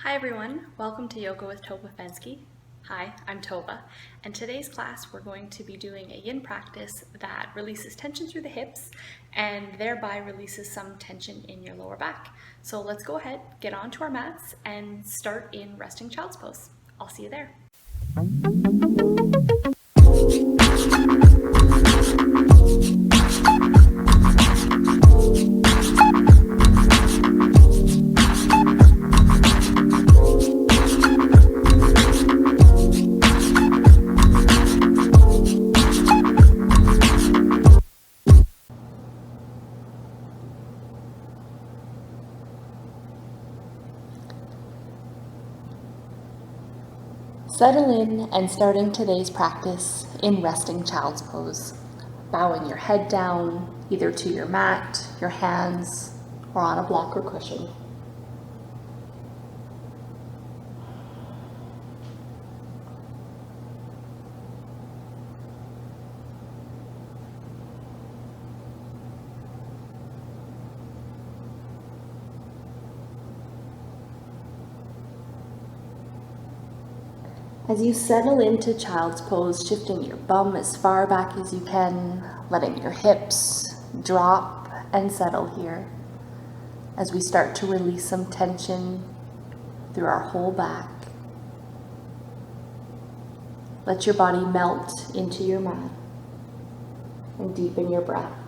Hi everyone, welcome to Yoga with Tovah Fenske. Hi, I'm Tovah, and today's class we're going to be doing a yin practice that releases tension through the hips and thereby releases some tension in your lower back. So let's go ahead, get onto our mats, and start in resting child's pose. I'll see you there. Settle in and starting today's practice in resting child's pose, bowing your head down either to your mat, your hands, or on a block or cushion. As you settle into child's pose, shifting your bum as far back as you can, letting your hips drop and settle here as we start to release some tension through our whole back. Let your body melt into your mat and deepen your breath.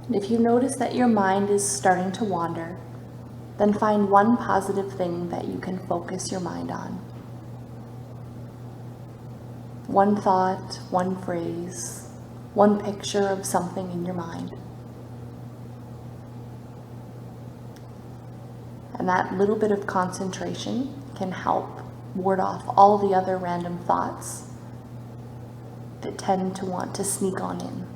And if you notice that your mind is starting to wander, then find one positive thing that you can focus your mind on. One thought, one phrase, one picture of something in your mind. And that little bit of concentration can help ward off all the other random thoughts that tend to want to sneak on in.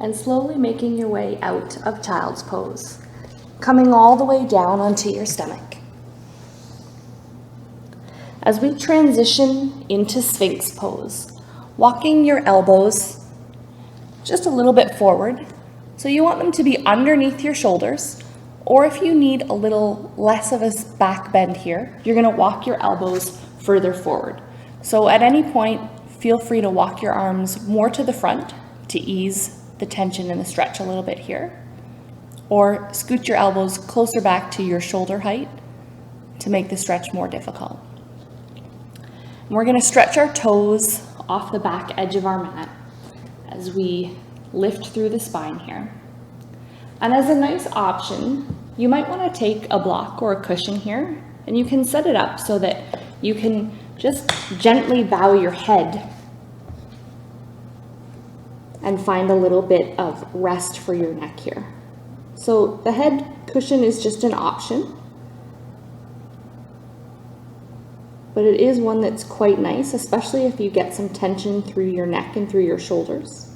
And slowly making your way out of child's pose, coming all the way down onto your stomach. As we transition into Sphinx pose, walking your elbows just a little bit forward. So you want them to be underneath your shoulders, or if you need a little less of a back bend here, you're gonna walk your elbows further forward. So at any point, feel free to walk your arms more to the front to ease the tension and the stretch a little bit here, or scoot your elbows closer back to your shoulder height to make the stretch more difficult. And we're going to stretch our toes off the back edge of our mat as we lift through the spine here. And as a nice option, you might want to take a block or a cushion here, and you can set it up so that you can just gently bow your head and find a little bit of rest for your neck here. So the head cushion is just an option. but it is one that's quite nice, especially if you get some tension through your neck and through your shoulders.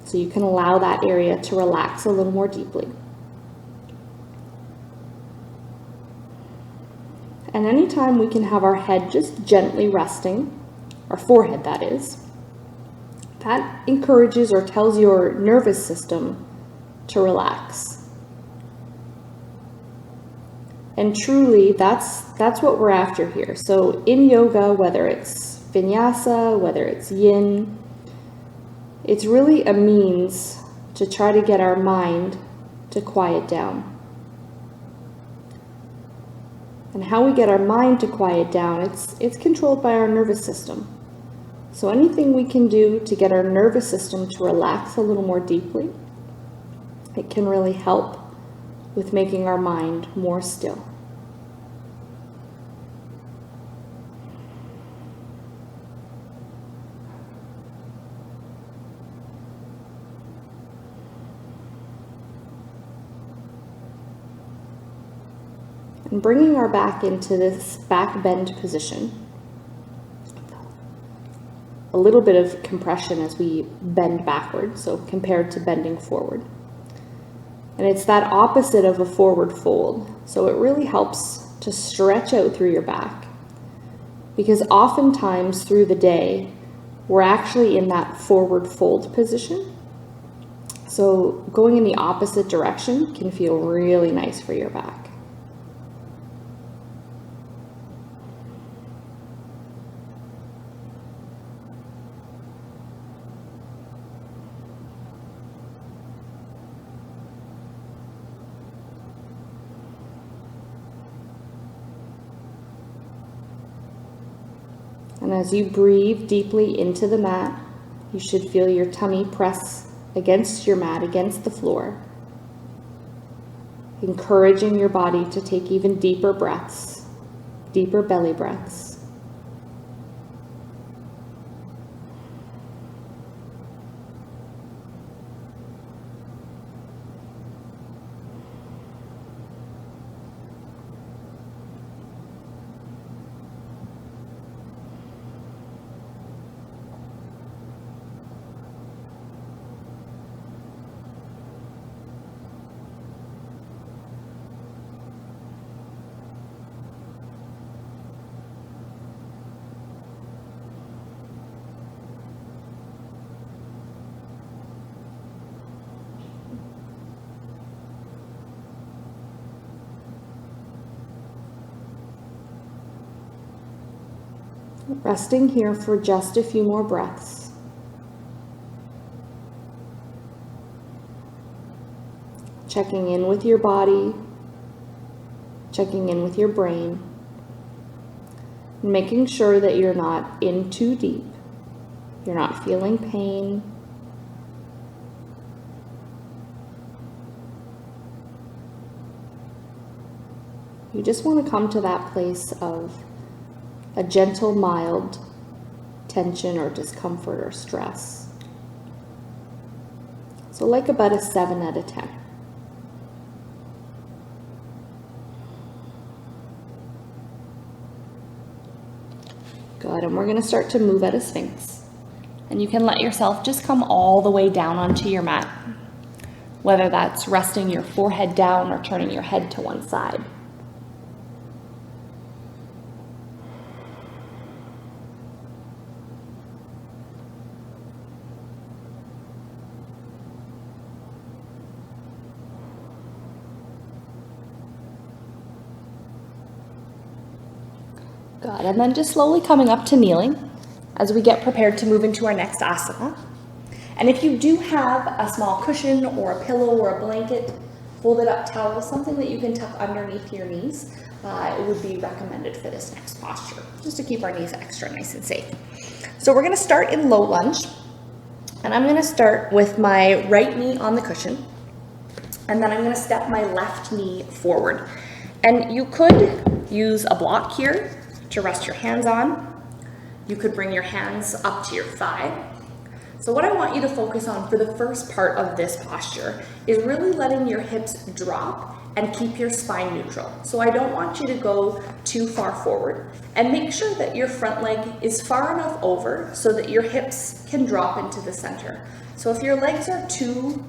So you can allow that area to relax a little more deeply. And anytime we can have our head just gently resting, our forehead that is, that encourages or tells your nervous system to relax. And truly, that's what we're after here. So in yoga, whether it's vinyasa, whether it's yin, it's really a means to try to get our mind to quiet down. And how we get our mind to quiet down, it's controlled by our nervous system. So anything we can do to get our nervous system to relax a little more deeply, it can really help with making our mind more still. And bringing our back into this back bend position. A little bit of compression as we bend backward, so compared to bending forward. And it's that opposite of a forward fold. So it really helps to stretch out through your back. Because oftentimes through the day, we're actually in that forward fold position. So going in the opposite direction can feel really nice for your back. And as you breathe deeply into the mat, you should feel your tummy press against your mat, against the floor, encouraging your body to take even deeper breaths, deeper belly breaths. Resting here for just a few more breaths. Checking in with your body, checking in with your brain, and making sure that you're not in too deep. You're not feeling pain. You just want to come to that place of a gentle, mild tension or discomfort or stress. So like about a 7 out of 10. Good, and we're going to start to move out of Sphinx. And you can let yourself just come all the way down onto your mat, whether that's resting your forehead down or turning your head to one side. Good, and then just slowly coming up to kneeling as we get prepared to move into our next asana. And if you do have a small cushion or a pillow or a blanket, folded up towel, something that you can tuck underneath your knees, it would be recommended for this next posture, just to keep our knees extra nice and safe. So we're going to start in low lunge, and I'm going to start with my right knee on the cushion, and then I'm going to step my left knee forward. And you could use a block here to rest your hands on. You could bring your hands up to your thigh. So what I want you to focus on for the first part of this posture is really letting your hips drop and keep your spine neutral. So I don't want you to go too far forward, and make sure that your front leg is far enough over so that your hips can drop into the center. So if your legs are too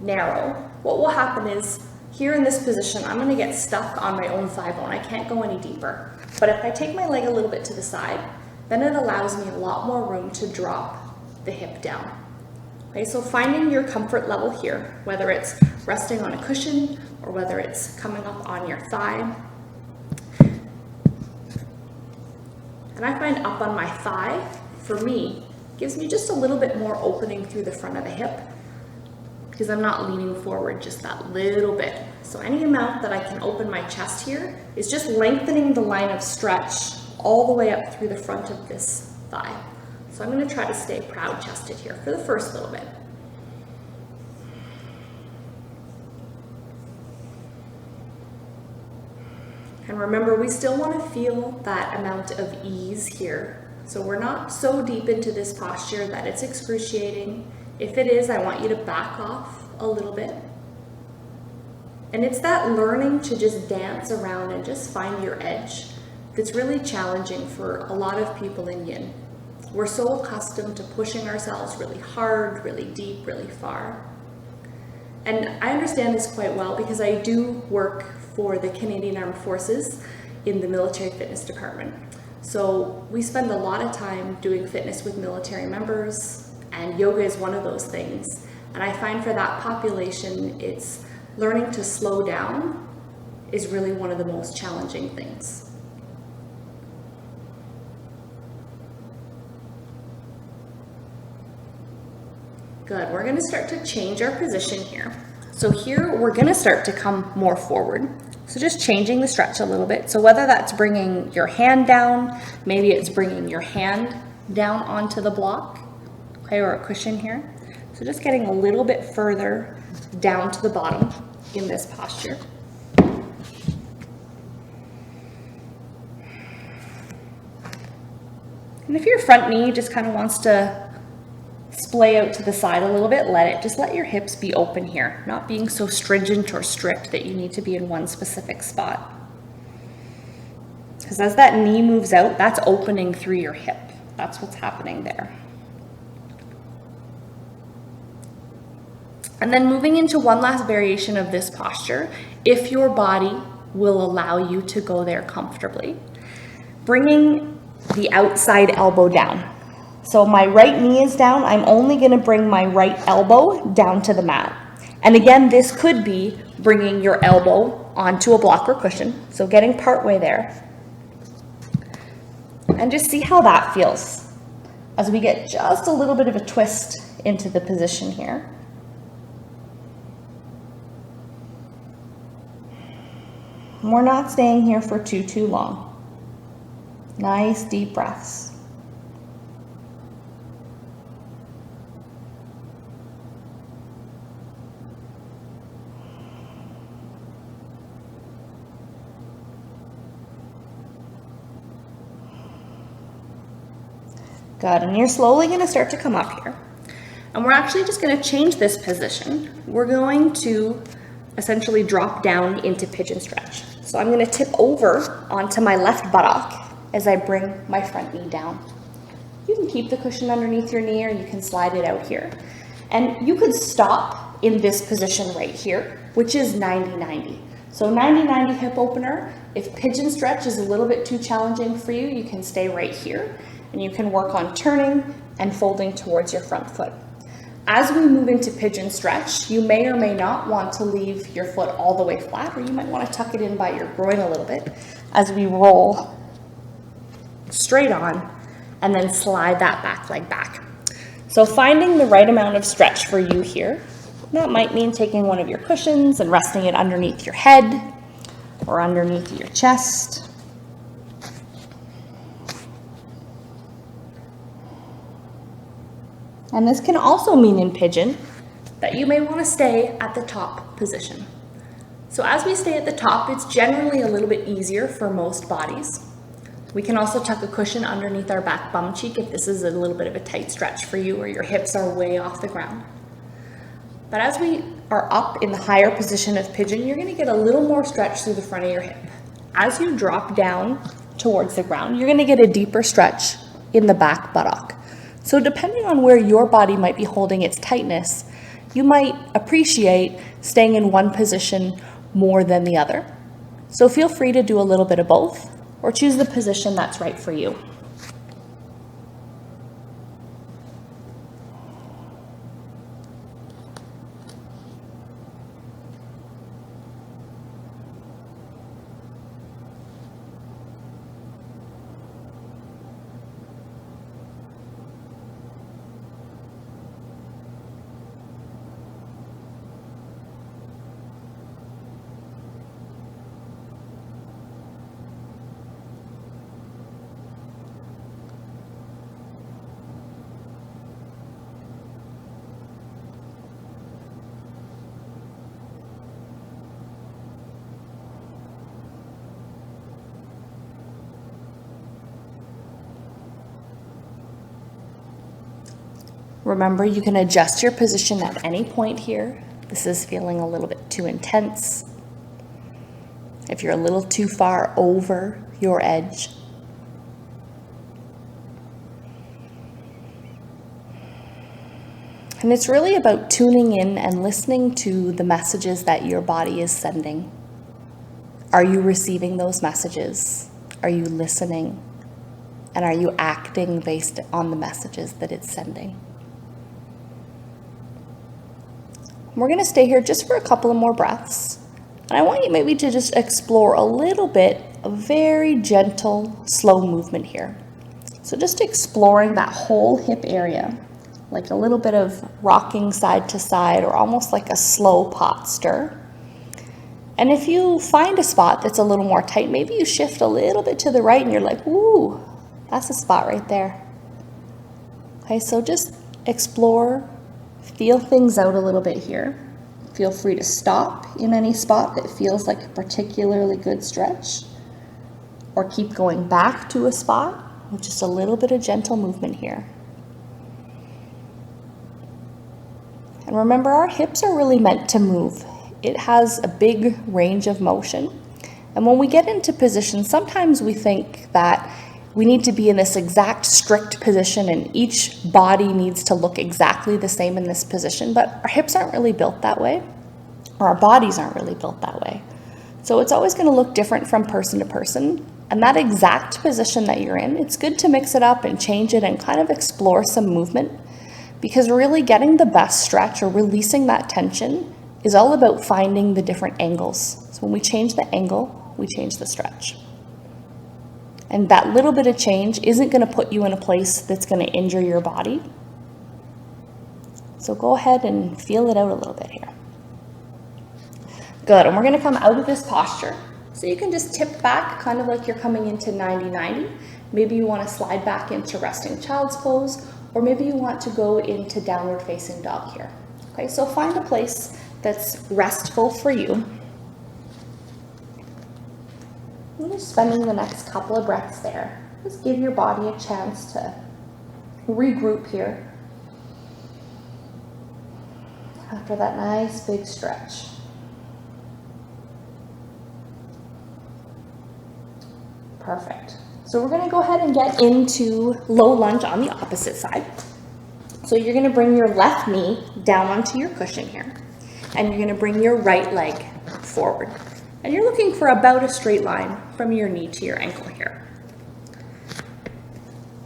narrow, what will happen is here in this position, I'm gonna get stuck on my own thigh bone. I can't go any deeper. But if I take my leg a little bit to the side, then it allows me a lot more room to drop the hip down. Okay, so finding your comfort level here, whether it's resting on a cushion or whether it's coming up on your thigh. And I find up on my thigh, for me, gives me just a little bit more opening through the front of the hip because I'm not leaning forward just that little bit. So any amount that I can open my chest here is just lengthening the line of stretch all the way up through the front of this thigh. So I'm going to try to stay proud chested here for the first little bit. And remember, we still want to feel that amount of ease here. So we're not so deep into this posture that it's excruciating. If it is, I want you to back off a little bit. And it's that learning to just dance around and just find your edge that's really challenging for a lot of people in yin. We're so accustomed to pushing ourselves really hard, really deep, really far. And I understand this quite well because I do work for the Canadian Armed Forces in the military fitness department. So we spend a lot of time doing fitness with military members, and yoga is one of those things. And I find for that population, it's learning to slow down is really one of the most challenging things. Good, we're gonna start to change our position here. So here, we're gonna start to come more forward. So just changing the stretch a little bit. So whether that's bringing your hand down, maybe it's bringing your hand down onto the block, okay, or a cushion here. So just getting a little bit further down to the bottom in this posture. And if your front knee just kind of wants to splay out to the side a little bit, just let your hips be open here, not being so stringent or strict that you need to be in one specific spot. Because as that knee moves out, that's opening through your hip. That's what's happening there. And then moving into one last variation of this posture, if your body will allow you to go there comfortably, bringing the outside elbow down. So my right knee is down, I'm only gonna bring my right elbow down to the mat. And again, this could be bringing your elbow onto a block or cushion, so getting partway there. And just see how that feels as we get just a little bit of a twist into the position here. We're not staying here for too long. Nice deep breaths. Good, and you're slowly going to start to come up here. And we're actually just going to change this position. We're going to essentially drop down into pigeon stretch. So I'm going to tip over onto my left buttock as I bring my front knee down. You can keep the cushion underneath your knee or you can slide it out here. And you could stop in this position right here, which is 90-90. So 90-90 hip opener. If pigeon stretch is a little bit too challenging for you, you can stay right here. And you can work on turning and folding towards your front foot. As we move into pigeon stretch, you may or may not want to leave your foot all the way flat, or you might want to tuck it in by your groin a little bit as we roll straight on and then slide that back leg back. So finding the right amount of stretch for you here. That might mean taking one of your cushions and resting it underneath your head or underneath your chest. And this can also mean in pigeon that you may want to stay at the top position. So as we stay at the top, it's generally a little bit easier for most bodies. We can also tuck a cushion underneath our back bum cheek if this is a little bit of a tight stretch for you or your hips are way off the ground. But as we are up in the higher position of pigeon, you're gonna get a little more stretch through the front of your hip. As you drop down towards the ground, you're gonna get a deeper stretch in the back buttock. So depending on where your body might be holding its tightness, you might appreciate staying in one position more than the other. So feel free to do a little bit of both, or choose the position that's right for you. Remember, you can adjust your position at any point here. This is feeling a little bit too intense. If you're a little too far over your edge. And it's really about tuning in and listening to the messages that your body is sending. Are you receiving those messages? Are you listening? And are you acting based on the messages that it's sending? We're going to stay here just for a couple of more breaths. And I want you maybe to just explore a little bit of very gentle, slow movement here. So just exploring that whole hip area, like a little bit of rocking side to side, or almost like a slow pot stir. And if you find a spot that's a little more tight, maybe you shift a little bit to the right and you're like, ooh, that's a spot right there. Okay, so just explore. Feel things out a little bit here. Feel free to stop in any spot that feels like a particularly good stretch, or keep going back to a spot with just a little bit of gentle movement here. And remember, our hips are really meant to move. It has a big range of motion. And when we get into position, sometimes we think that we need to be in this exact strict position and each body needs to look exactly the same in this position, but our hips aren't really built that way, or our bodies aren't really built that way. So it's always going to look different from person to person. And that exact position that you're in, it's good to mix it up and change it and kind of explore some movement, because really getting the best stretch or releasing that tension is all about finding the different angles. So when we change the angle, we change the stretch. And that little bit of change isn't going to put you in a place that's going to injure your body. So go ahead and feel it out a little bit here. Good, and we're going to come out of this posture. So you can just tip back, kind of like you're coming into 90-90. Maybe you want to slide back into resting child's pose, or maybe you want to go into downward facing dog here. Okay, so find a place that's restful for you. And just spending the next couple of breaths there. Just give your body a chance to regroup here after that nice big stretch. Perfect. So we're going to go ahead and get into low lunge on the opposite side. So you're going to bring your left knee down onto your cushion here, and you're going to bring your right leg forward. And you're looking for about a straight line from your knee to your ankle here.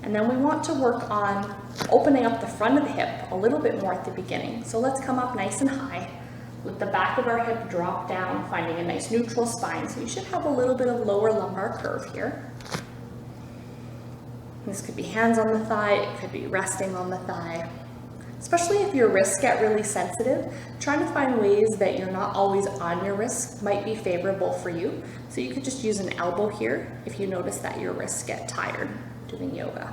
And then we want to work on opening up the front of the hip a little bit more at the beginning. So let's come up nice and high with the back of our hip drop down, finding a nice neutral spine. So you should have a little bit of lower lumbar curve here. This could be hands on the thigh, it could be resting on the thigh. Especially if your wrists get really sensitive, trying to find ways that you're not always on your wrists might be favorable for you. So you could just use an elbow here if you notice that your wrists get tired doing yoga.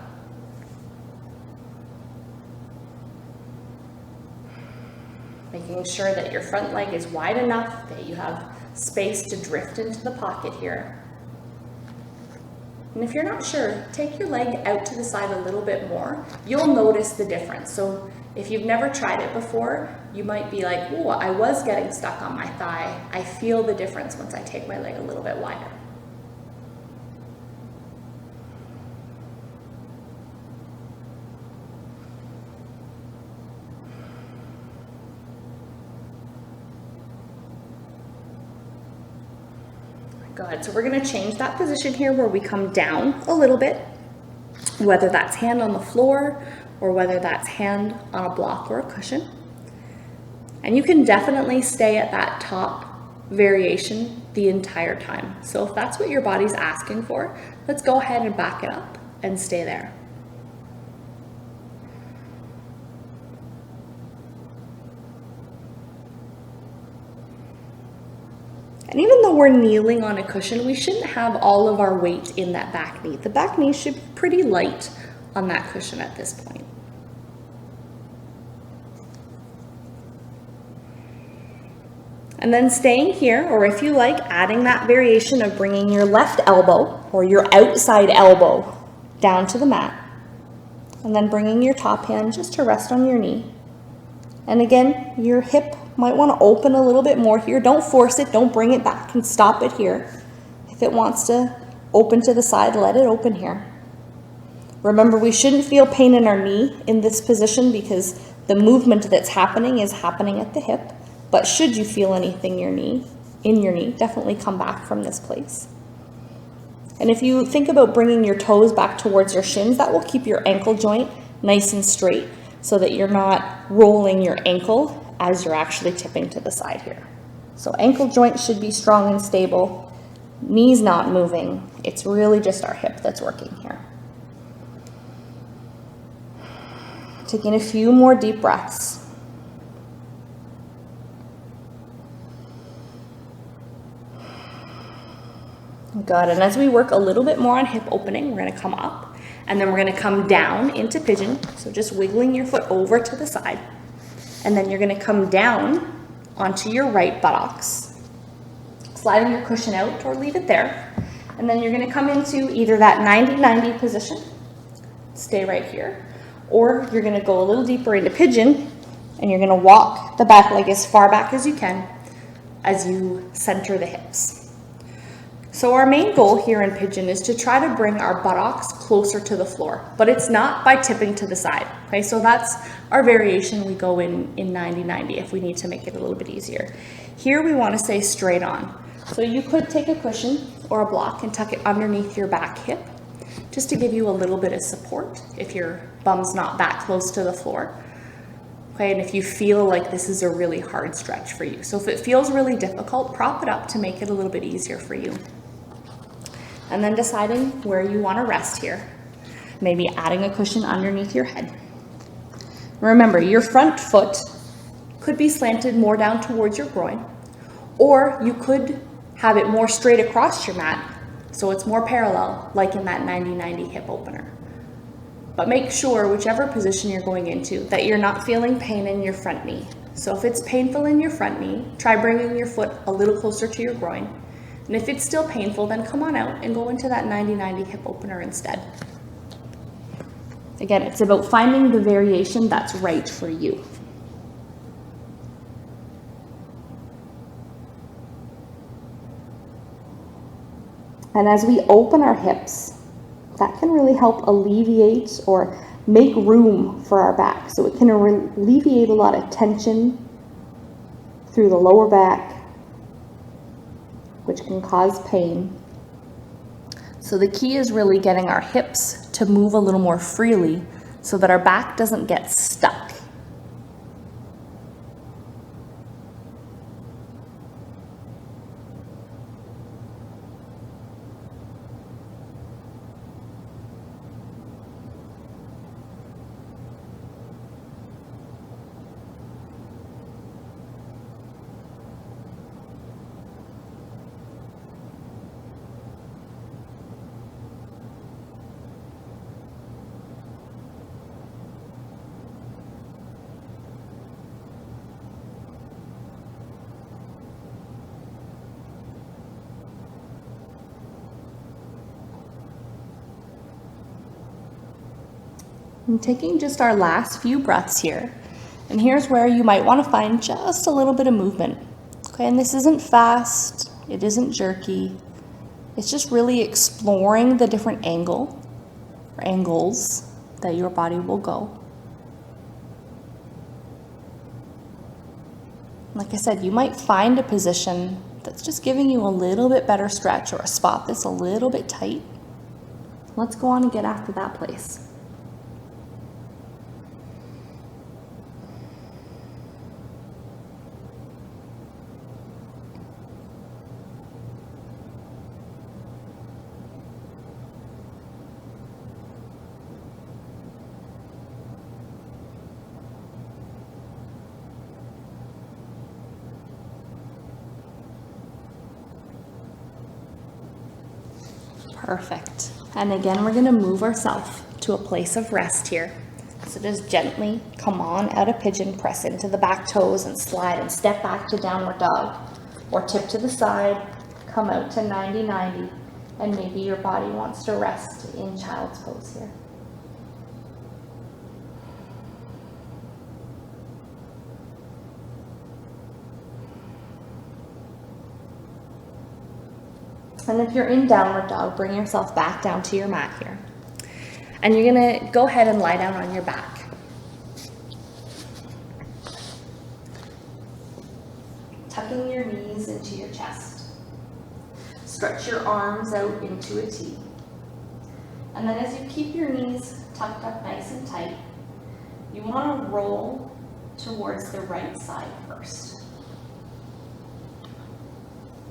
Making sure that your front leg is wide enough that you have space to drift into the pocket here. And if you're not sure, take your leg out to the side a little bit more. You'll notice the difference. So If you've never tried it before, you might be like, oh, I was getting stuck on my thigh. I feel the difference once I take my leg a little bit wider. Good, so we're gonna change that position here where we come down a little bit, whether that's hand on the floor or whether that's hand on a block or a cushion. And you can definitely stay at that top variation the entire time. So if that's what your body's asking for, let's go ahead and back it up and stay there. And even though we're kneeling on a cushion, we shouldn't have all of our weight in that back knee. The back knee should be pretty light on that cushion at this point. And then staying here, or if you like, adding that variation of bringing your left elbow or your outside elbow down to the mat. And then bringing your top hand just to rest on your knee. And again, your hip might want to open a little bit more here. Don't force it, don't bring it back and stop it here. If it wants to open to the side, let it open here. Remember, we shouldn't feel pain in our knee in this position because the movement that's happening is happening at the hip. But should you feel anything in your knee, definitely come back from this place. And if you think about bringing your toes back towards your shins, that will keep your ankle joint nice and straight so that you're not rolling your ankle as you're actually tipping to the side here. So ankle joint should be strong and stable, knees not moving. It's really just our hip that's working here. Taking a few more deep breaths. Good, and as we work a little bit more on hip opening, we're gonna come up and then we're gonna come down into pigeon. So just wiggling your foot over to the side. And then you're gonna come down onto your right buttocks, sliding your cushion out or leave it there. And then you're gonna come into either that 90-90 position, stay right here, or you're gonna go a little deeper into pigeon and you're gonna walk the back leg as far back as you can as you center the hips. So our main goal here in pigeon is to try to bring our buttocks closer to the floor, but it's not by tipping to the side, okay? So that's our variation. We go in 90-90 if we need to make it a little bit easier. Here we want to stay straight on. So you could take a cushion or a block and tuck it underneath your back hip just to give you a little bit of support if your bum's not that close to the floor. Okay, and if you feel like this is a really hard stretch for you. So if it feels really difficult, prop it up to make it a little bit easier for you. And then deciding where you want to rest here. Maybe adding a cushion underneath your head. Remember, your front foot could be slanted more down towards your groin, or you could have it more straight across your mat, so it's more parallel, like in that 90-90 hip opener. But make sure, whichever position you're going into, that you're not feeling pain in your front knee. So if it's painful in your front knee, try bringing your foot a little closer to your groin. And if it's still painful, then come on out and go into that 90-90 hip opener instead. Again, it's about finding the variation that's right for you. And as we open our hips, that can really help alleviate or make room for our back. So it can alleviate a lot of tension through the lower back, which can cause pain. So the key is really getting our hips to move a little more freely so that our back doesn't get stuck. And taking just our last few breaths here, And here's where you might want to find just a little bit of movement. Okay, and this isn't fast, it isn't jerky. It's just really exploring the different angles that your body will go. Like I said, you might find a position that's just giving you a little bit better stretch, or a spot that's a little bit tight. Let's go on and get after that place. Perfect. And again, we're going to move ourselves to a place of rest here. So just gently come on out of pigeon, press into the back toes and slide and step back to downward dog. Or tip to the side, come out to 90-90, and maybe your body wants to rest in child's pose here. And if you're in downward dog, bring yourself back down to your mat here. And you're gonna go ahead and lie down on your back. Tucking your knees into your chest. Stretch your arms out into a T. And then as you keep your knees tucked up nice and tight, you wanna roll towards the right side first.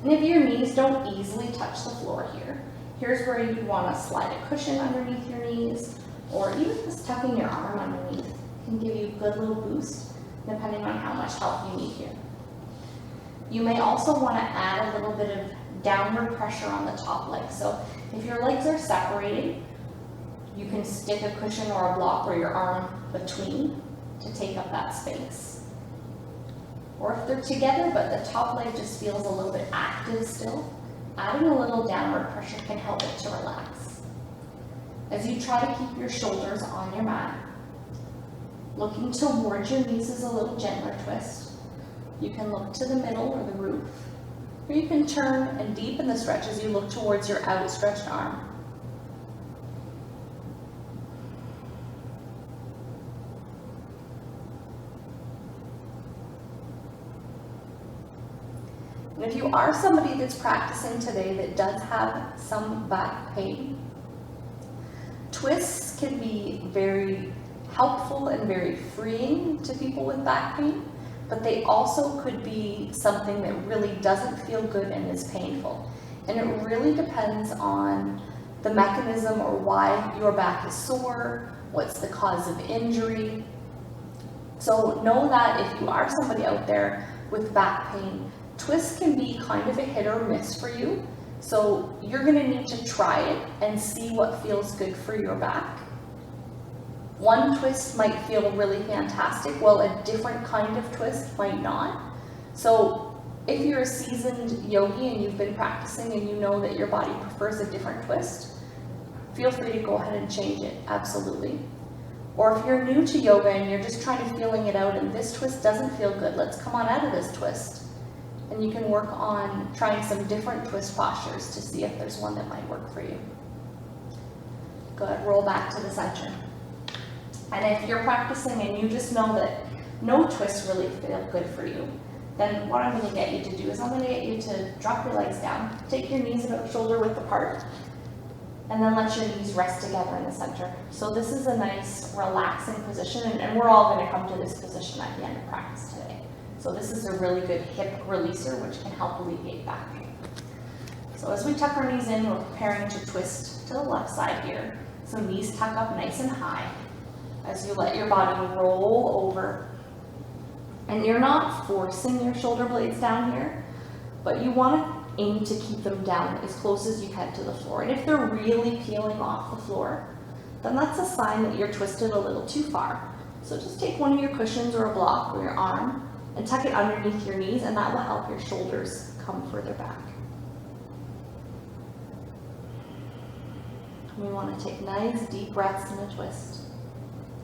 And if your knees don't easily touch the floor here, here's where you want to slide a cushion underneath your knees, or even just tucking your arm underneath can give you a good little boost, depending on how much help you need here. You may also want to add a little bit of downward pressure on the top leg. So if your legs are separated, you can stick a cushion or a block or your arm between to take up that space. Or if they're together, but the top leg just feels a little bit active still, adding a little downward pressure can help it to relax. As you try to keep your shoulders on your mat, looking towards your knees is a little gentler twist. You can look to the middle or the roof, or you can turn and deepen the stretch as you look towards your outstretched arm. And if you are somebody that's practicing today that does have some back pain, twists can be very helpful and very freeing to people with back pain, but they also could be something that really doesn't feel good and is painful. And it really depends on the mechanism or why your back is sore, what's the cause of injury. So know that if you are somebody out there with back pain, twists can be kind of a hit or miss for you. So you're going to need to try it and see what feels good for your back. One twist might feel really fantastic, while a different kind of twist might not. So if you're a seasoned yogi and you've been practicing and you know that your body prefers a different twist, feel free to go ahead and change it, absolutely. Or if you're new to yoga and you're just trying to feeling it out and this twist doesn't feel good, let's come on out of this twist. And you can work on trying some different twist postures to see if there's one that might work for you. Good, roll back to the center. And if you're practicing and you just know that no twists really feel good for you, then what I'm going to get you to do is I'm going to get you to drop your legs down, take your knees about shoulder width apart, and then let your knees rest together in the center. So this is a nice relaxing position, and we're all going to come to this position at the end of practice today. So this is a really good hip releaser, which can help alleviate back pain. So as we tuck our knees in, we're preparing to twist to the left side here. So knees tuck up nice and high as you let your body roll over. And you're not forcing your shoulder blades down here, but you want to aim to keep them down as close as you can to the floor. And if they're really peeling off the floor, then that's a sign that you're twisted a little too far. So just take one of your cushions or a block or your arm and tuck it underneath your knees, and that will help your shoulders come further back. We want to take nice deep breaths in a twist.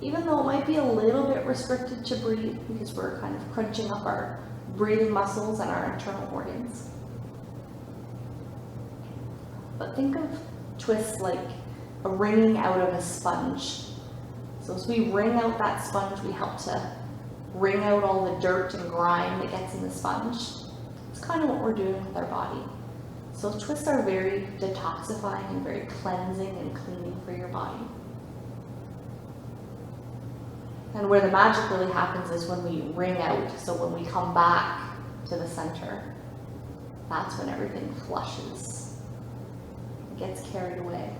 even though it might be a little bit restricted to breathe because we're kind of crunching up our breathing muscles and our internal organs. But think of twists like a wringing out of a sponge. So as we wring out that sponge, we help to wring out all the dirt and grime that gets in the sponge. It's kind of what we're doing with our body. So twists are very detoxifying and very cleansing and cleaning for your body. And where the magic really happens is when we wring out. So when we come back to the center, that's when everything flushes. It gets carried away.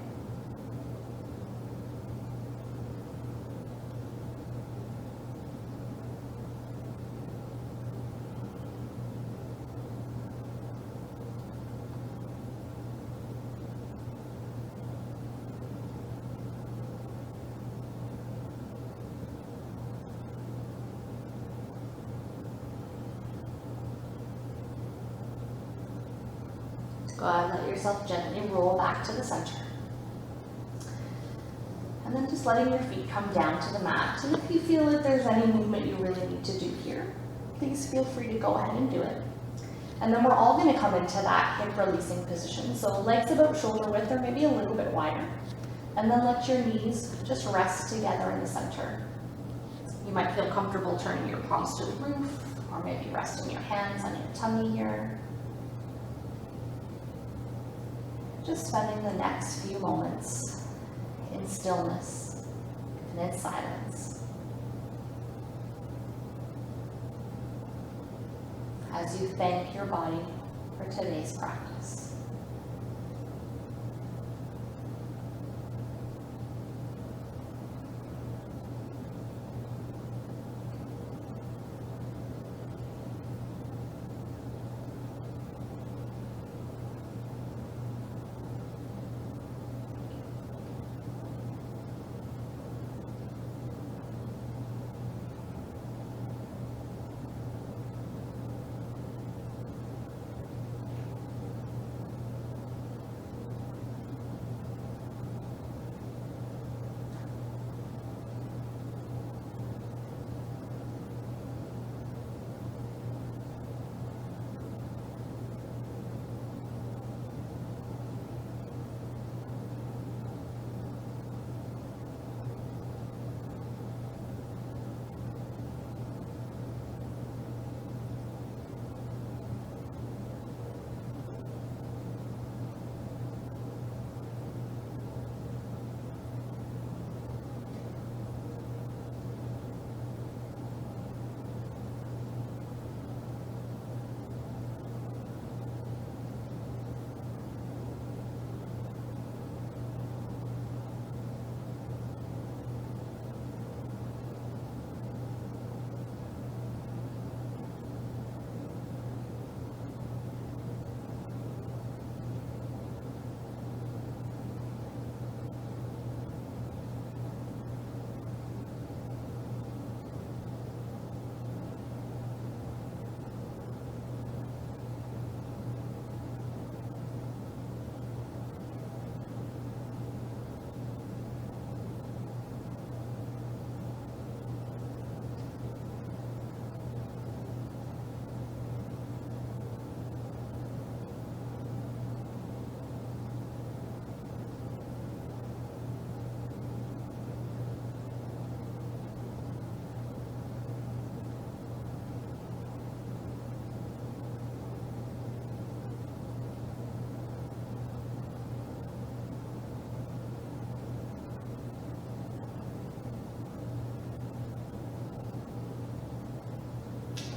Go ahead and let yourself gently roll back to the center. And then just letting your feet come down to the mat. And if you feel that there's any movement you really need to do here, please feel free to go ahead and do it. And then we're all going to come into that hip releasing position. So legs about shoulder width or maybe a little bit wider. And then let your knees just rest together in the center. You might feel comfortable turning your palms to the roof, or maybe resting your hands on your tummy here. Just spending the next few moments in stillness and in silence as you thank your body for today's practice.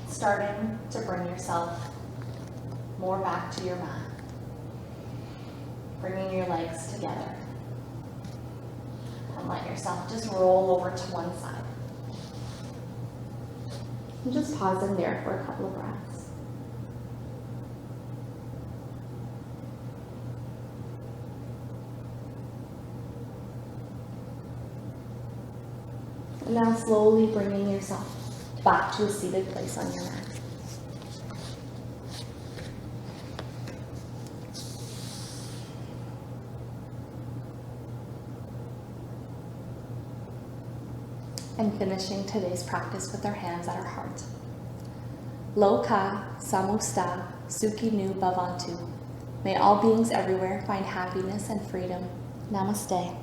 Starting to bring yourself more back to your mat. Bringing your legs together. And let yourself just roll over to one side. And just pause in there for a couple of breaths. And now slowly bringing yourself back to a seated place on your mat. and finishing today's practice with our hands at our heart. Loka Samusta Sukhi Nu Bhavantu. May all beings everywhere find happiness and freedom. Namaste.